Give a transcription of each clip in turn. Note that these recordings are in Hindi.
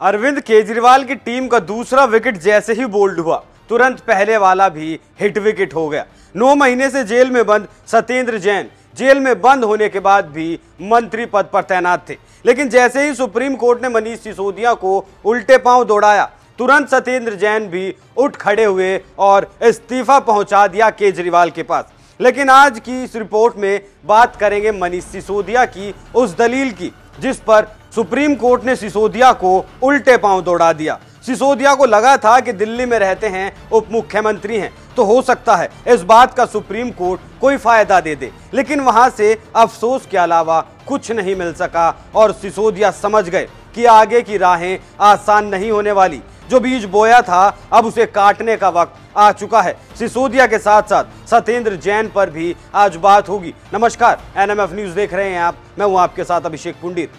अरविंद केजरीवाल की टीम का दूसरा विकेट जैसे ही बोल्ड हुआ, तुरंत पहले वाला भी हिट विकेट हो गया। 9 महीने से जेल में बंद सत्येंद्र जैन जेल में बंद होने के बाद भी मंत्री पद पर तैनात थे, लेकिन जैसे ही सुप्रीम कोर्ट ने मनीष सिसोदिया को उल्टे पांव दौड़ाया, तुरंत सत्येंद्र जैन भी उठ खड़े हुए और इस्तीफा पहुंचा दिया केजरीवाल के पास। लेकिन आज की इस रिपोर्ट में बात करेंगे मनीष सिसोदिया की उस दलील की जिस पर सुप्रीम कोर्ट ने सिसोदिया को उल्टे पांव दौड़ा दिया। सिसोदिया को लगा था कि दिल्ली में रहते हैं, उप मुख्यमंत्री हैं, तो हो सकता है इस बात का सुप्रीम कोर्ट कोई फायदा दे दे, लेकिन वहां से अफसोस के अलावा कुछ नहीं मिल सका और सिसोदिया समझ गए कि आगे की राहें आसान नहीं होने वाली। जो बीज बोया था अब उसे काटने का वक्त आ चुका है। सिसोदिया के साथ साथ सत्येंद्र जैन पर भी आज बात होगी। नमस्कार, एनएमएफ न्यूज देख रहे हैं आप, मैं हूं आपके साथ अभिषेक पुंडित।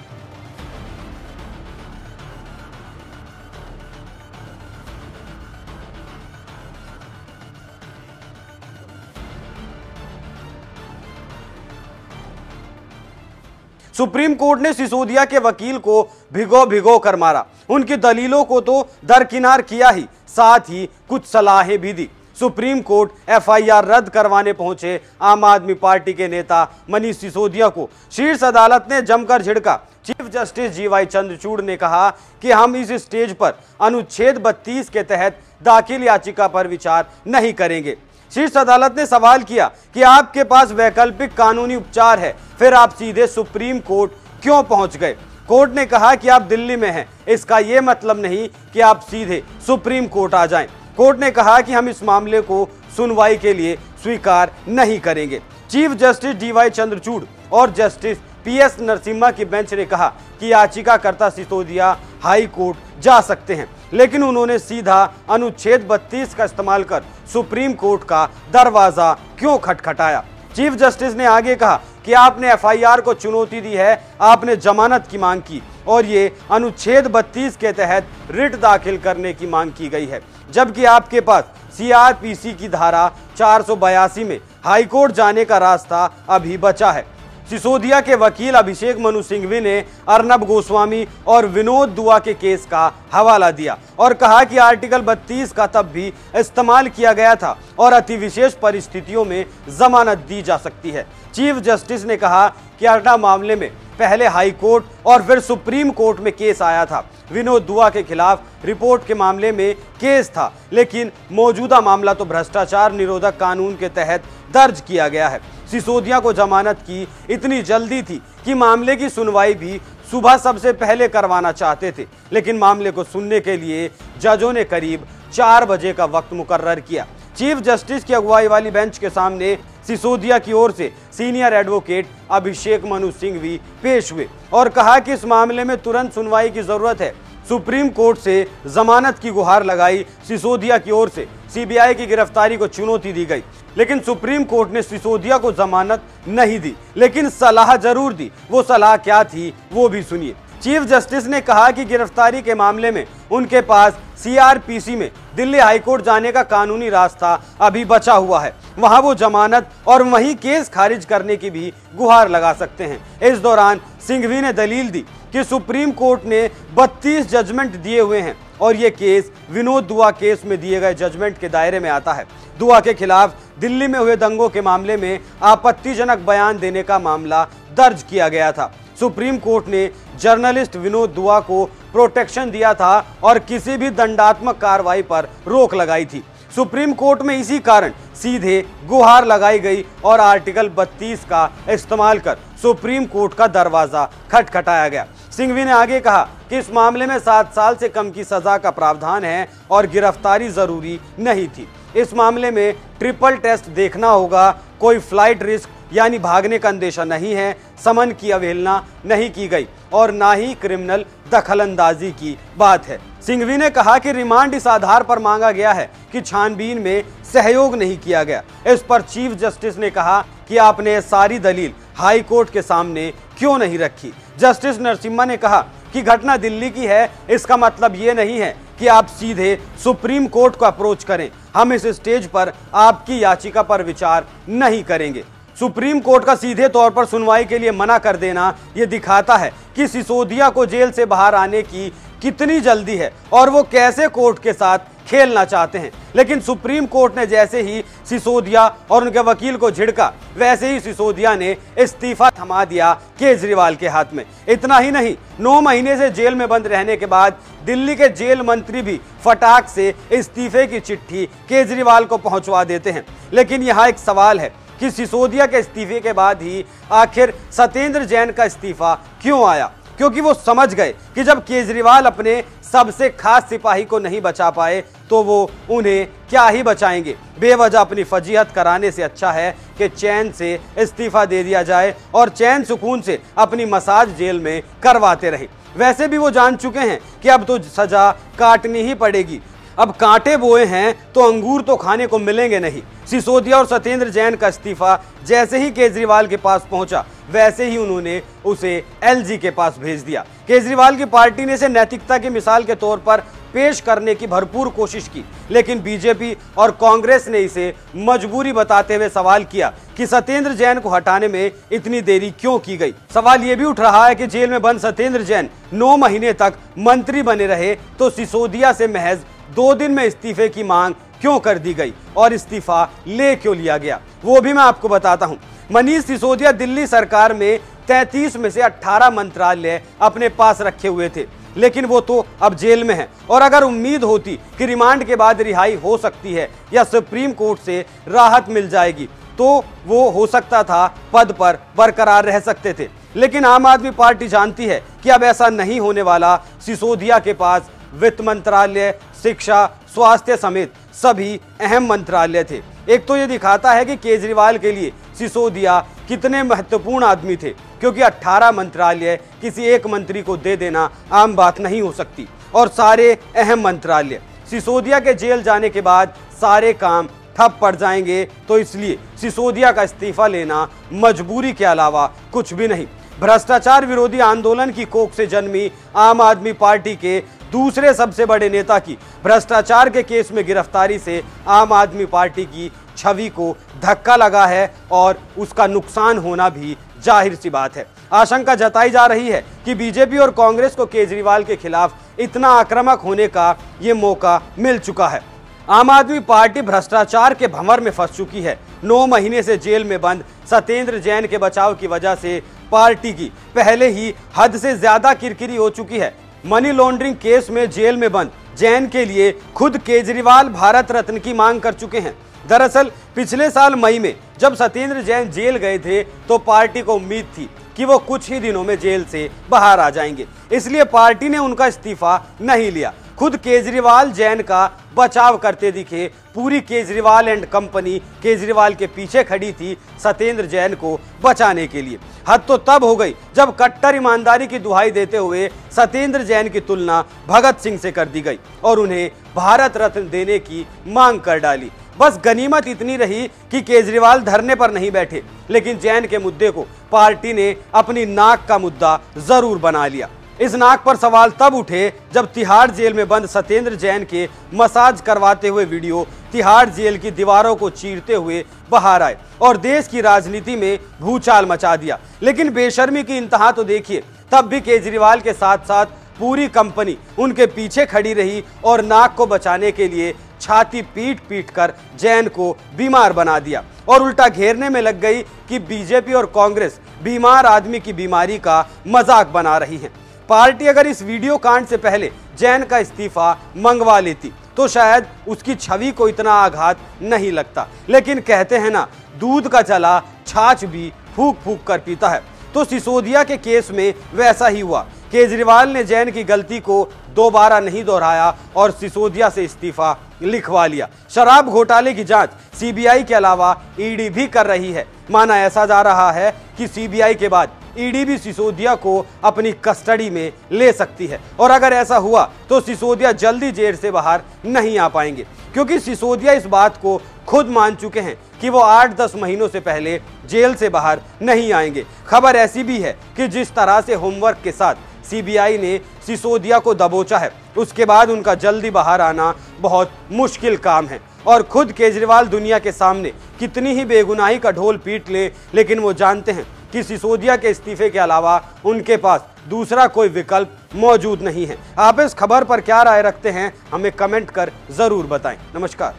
सुप्रीम कोर्ट ने सिसोदिया के वकील को भिगो कर मारा, उनकी दलीलों को तो दरकिनार किया ही, साथ ही कुछ सलाहें भी दी। सुप्रीम कोर्ट एफआईआर रद्द करवाने पहुंचे आम आदमी पार्टी के नेता मनीष सिसोदिया को शीर्ष अदालत ने जमकर झिड़का। चीफ जस्टिस जीवाई चंद्रचूड़ ने कहा कि हम इस स्टेज पर अनुच्छेद 32 के तहत दाखिल याचिका पर विचार नहीं करेंगे। शीर्ष अदालत ने सवाल किया कि आपके पास वैकल्पिक कानूनी उपचार है, फिर आप सीधे सुप्रीम कोर्ट क्यों पहुंच गए? कोर्ट ने कहा कि आप दिल्ली में हैं, इसका यह मतलब नहीं कि आप सीधे सुप्रीम कोर्ट आ जाएं। कोर्ट ने कहा कि हम इस मामले को सुनवाई के लिए स्वीकार नहीं करेंगे। चीफ जस्टिस डीवाई चंद्रचूड़ और जस्टिस पीएस नरसिम्हा की बेंच ने कहा कि याचिकाकर्ता सिसोदिया हाई कोर्ट जा सकते हैं, लेकिन उन्होंने सीधा अनुच्छेद 32 का इस्तेमाल कर सुप्रीम कोर्ट का दरवाजा क्यों खटखटाया? चीफ जस्टिस ने आगे कहा कि आपने एफआईआर को चुनौती दी है, आपने जमानत की मांग की और ये अनुच्छेद 32 के तहत रिट दाखिल करने की मांग की गई है, जबकि आपके पास सीआरपीसी की धारा 482 में हाईकोर्ट जाने का रास्ता अभी बचा है। सिसोदिया के वकील अभिषेक मनु सिंघवी ने अर्नब गोस्वामी और विनोद दुआ के केस का हवाला दिया और कहा कि आर्टिकल 32 का तब भी इस्तेमाल किया गया था और अति विशेष परिस्थितियों में जमानत दी जा सकती है। चीफ जस्टिस ने कहा कि अर्नब मामले में पहले हाई कोर्ट और फिर सुप्रीम कोर्ट में केस आया था। विनोद दुआ के खिलाफ रिपोर्ट के मामले में केस था, लेकिन मौजूदा मामला तो भ्रष्टाचार निरोधक कानून के तहत दर्ज किया गया है। सिसोदिया को जमानत की इतनी जल्दी थी कि मामले की सुनवाई भी सुबह सबसे पहले करवाना चाहते थे, लेकिन मामले को सुनने के लिए जजों ने करीब 4 बजे का वक्त मुकर्रर किया। चीफ जस्टिस की अगुवाई वाली बेंच के सामने सिसोदिया की ओर से सीनियर एडवोकेट अभिषेक मनु सिंघवी पेश हुए और कहा कि इस मामले में तुरंत सुनवाई की जरूरत है। सुप्रीम कोर्ट से जमानत की गुहार लगाई सिसोदिया की ओर से सीबीआई की गिरफ्तारी को चुनौती दी गई, लेकिन सुप्रीम कोर्ट ने सिसोदिया को जमानत नहीं दी, लेकिन सलाह जरूर दी। वो सलाह क्या थी वो भी सुनिए। चीफ जस्टिस ने कहा कि गिरफ्तारी के मामले में उनके पास सीआरपीसी में दिल्ली हाईकोर्ट जाने का कानूनी रास्ता अभी बचा हुआ है, वहां वो जमानत और वहीं केस खारिज करने की भी गुहार लगा सकते हैं। इस दौरान सिंघवी ने दलील दी कि सुप्रीम कोर्ट ने 32 जजमेंट दिए हुए हैं और ये केस विनोद दुआ केस में दिए गए जजमेंट के दायरे में आता है। दुआ के खिलाफ दिल्ली में हुए दंगों के मामले में आपत्तिजनक बयान देने का मामला दर्ज किया गया था। सुप्रीम कोर्ट ने जर्नलिस्ट विनोद दुआ को प्रोटेक्शन दिया था और किसी भी दंडात्मक कार्रवाई पर रोक लगाई थी। सुप्रीम कोर्ट में इसी कारण सीधे गुहार लगाई गई और आर्टिकल 32 का इस्तेमाल कर सुप्रीम कोर्ट का दरवाजा खटखटाया गया। सिंघवी ने आगे कहा कि इस मामले में 7 साल से कम की सजा का प्रावधान है और गिरफ्तारी जरूरी नहीं थी। इस मामले में ट्रिपल टेस्ट देखना होगा, कोई फ्लाइट रिस्क यानी भागने का अंदेशा नहीं है, समन की अवहेलना नहीं की गई और ना ही क्रिमिनल दखलंदाजी की बात है। सिंघवी ने कहा कि रिमांड इस आधार पर मांगा गया है कि छानबीन में सहयोग नहीं किया गया। इस पर चीफ जस्टिस ने कहा कि आपने सारी दलील हाई कोर्ट के सामने क्यों नहीं रखी? जस्टिस नरसिम्हा ने कहा कि घटना दिल्ली की है, इसका मतलब ये नहीं है कि आप सीधे सुप्रीम कोर्ट को अप्रोच करें। हम इस स्टेज पर आपकी याचिका पर विचार नहीं करेंगे। सुप्रीम कोर्ट का सीधे तौर पर सुनवाई के लिए मना कर देना यह दिखाता है कि सिसोदिया को जेल से बाहर आने की कितनी जल्दी है और वो कैसे कोर्ट के साथ खेलना चाहते हैं। लेकिन सुप्रीम कोर्ट ने जैसे ही सिसोदिया और उनके वकील को झिड़का, वैसे ही सिसोदिया ने इस्तीफा थमा दिया केजरीवाल के हाथ में। इतना ही नहीं, 9 महीने से जेल में बंद रहने के बाद दिल्ली के जेल मंत्री भी फटाक से इस्तीफे की चिट्ठी केजरीवाल को पहुंचवा देते हैं। लेकिन यहाँ एक सवाल है कि सिसोदिया के इस्तीफे के बाद ही आखिर सत्येंद्र जैन का इस्तीफा क्यों आया? क्योंकि वो समझ गए कि जब केजरीवाल अपने सबसे खास सिपाही को नहीं बचा पाए तो वो उन्हें क्या ही बचाएंगे। बेवजह अपनी फजीहत कराने से अच्छा है कि चैन से इस्तीफा दे दिया जाए और चैन सुकून से अपनी मसाज जेल में करवाते रहे। वैसे भी वो जान चुके हैं कि अब तो सजा काटनी ही पड़ेगी। अब कांटे बोए हैं तो अंगूर तो खाने को मिलेंगे नहीं। सिसोदिया और सत्येंद्र जैन का इस्तीफा जैसे ही केजरीवाल के पास पहुंचा, वैसे ही उन्होंने उसे एलजी के पास भेज दिया। केजरीवाल की पार्टी ने इसे नैतिकता की मिसाल के तौर पर पेश करने की भरपूर कोशिश की, लेकिन बीजेपी और कांग्रेस ने इसे मजबूरी बताते हुए सवाल किया कि सत्येंद्र जैन को हटाने में इतनी देरी क्यों की गई। सवाल यह भी उठ रहा है कि जेल में बंद सत्येंद्र जैन 9 महीने तक मंत्री बने रहे तो सिसोदिया से महज 2 दिन में इस्तीफे की मांग क्यों कर दी गई और इस्तीफा ले क्यों लिया गया, वो भी मैं आपको बताता हूं। मनीष सिसोदिया दिल्ली सरकार में 33 में से 18 मंत्रालय अपने पास रखे हुए थे, लेकिन वो तो अब जेल में है। और अगर उम्मीद होती कि रिमांड के बाद रिहाई हो सकती है या सुप्रीम कोर्ट से राहत मिल जाएगी तो वो हो सकता था पद पर बरकरार रह सकते थे। लेकिन आम आदमी पार्टी जानती है कि अब ऐसा नहीं होने वाला। सिसोदिया के पास वित्त मंत्रालय, शिक्षा, स्वास्थ्य समेत सभी अहम मंत्रालय थे। एक तो ये दिखाता है कि केजरीवाल के लिए सिसोदिया कितने महत्वपूर्ण आदमी थे, क्योंकि 18 मंत्रालय किसी एक मंत्री को दे देना आम बात नहीं हो सकती। और सारे अहम मंत्रालय सिसोदिया के जेल जाने के बाद सारे काम ठप पड़ जाएंगे, तो इसलिए सिसोदिया का इस्तीफा लेना मजबूरी के अलावा कुछ भी नहीं। भ्रष्टाचार विरोधी आंदोलन की कोख से जन्मी आम आदमी पार्टी के दूसरे सबसे बड़े नेता की भ्रष्टाचार के केस में गिरफ्तारी से आम आदमी पार्टी की छवि को धक्का लगा है और उसका नुकसान होना भी जाहिर सी बात है। आशंका जताई जा रही है कि बीजेपी और कांग्रेस को केजरीवाल के खिलाफ इतना आक्रामक होने का ये मौका मिल चुका है। आम आदमी पार्टी भ्रष्टाचार के भंवर में फंस चुकी है। 9 महीने से जेल में बंद सत्येंद्र जैन के बचाव की वजह से पार्टी की पहले ही हद से ज्यादा किरकिरी हो चुकी है। मनी लॉन्ड्रिंग केस में जेल में बंद जैन के लिए खुद केजरीवाल भारत रत्न की मांग कर चुके हैं। दरअसल पिछले साल मई में जब सत्येंद्र जैन जेल गए थे तो पार्टी को उम्मीद थी कि वो कुछ ही दिनों में जेल से बाहर आ जाएंगे, इसलिए पार्टी ने उनका इस्तीफा नहीं लिया। खुद केजरीवाल जैन का बचाव करते दिखे। पूरी केजरीवाल एंड कंपनी केजरीवाल के पीछे खड़ी थी सत्येंद्र जैन को बचाने के लिए। हद तो तब हो गई जब कट्टर ईमानदारी की दुहाई देते हुए सत्येंद्र जैन की तुलना भगत सिंह से कर दी गई और उन्हें भारत रत्न देने की मांग कर डाली। बस गनीमत इतनी रही कि केजरीवाल धरने पर नहीं बैठे, लेकिन जैन के मुद्दे को पार्टी ने अपनी नाक का मुद्दा जरूर बना लिया। इस नाक पर सवाल तब उठे जब तिहाड़ जेल में बंद सत्येंद्र जैन के मसाज करवाते हुए वीडियो तिहाड़ जेल की दीवारों को चीरते हुए बाहर आए और देश की राजनीति में भूचाल मचा दिया। लेकिन बेशर्मी की इंतहा तो देखिए, तब भी केजरीवाल के साथ साथ पूरी कंपनी उनके पीछे खड़ी रही और नाक को बचाने के लिए छाती पीट पीट कर जैन को बीमार बना दिया और उल्टा घेरने में लग गई कि बीजेपी और कांग्रेस बीमार आदमी की बीमारी का मजाक बना रही है। पार्टी अगर इस वीडियो कांड से पहले जैन का इस्तीफा मंगवा लेती तो शायद उसकी छवि को इतना आघात नहीं लगता। लेकिन कहते हैं ना, दूध का चला छाछ भी फूक फूक कर पीता है। तो सिसोदिया के केस में वैसा ही हुआ। केजरीवाल ने जैन की गलती को दोबारा नहीं दोहराया और सिसोदिया से इस्तीफा लिखवा लिया। शराब घोटाले की जांच सीबीआई के अलावा ईडी भी कर रही है। माना ऐसा जा रहा है कि सीबीआई के बाद ईडी भी सिसोदिया को अपनी कस्टडी में ले सकती है और अगर ऐसा हुआ तो सिसोदिया जल्दी जेल से बाहर नहीं आ पाएंगे, क्योंकि सिसोदिया इस बात को खुद मान चुके हैं कि वो 8-10 महीनों से पहले जेल से बाहर नहीं आएंगे। खबर ऐसी भी है कि जिस तरह से होमवर्क के साथ सीबीआई ने सिसोदिया को दबोचा है, उसके बाद उनका जल्दी बाहर आना बहुत मुश्किल काम है। और खुद केजरीवाल दुनिया के सामने कितनी ही बेगुनाही का ढोल पीट ले, लेकिन वो जानते हैं कि सिसोदिया के इस्तीफे के अलावा उनके पास दूसरा कोई विकल्प मौजूद नहीं है। आप इस खबर पर क्या राय रखते हैं, हमें कमेंट कर जरूर बताएं। नमस्कार।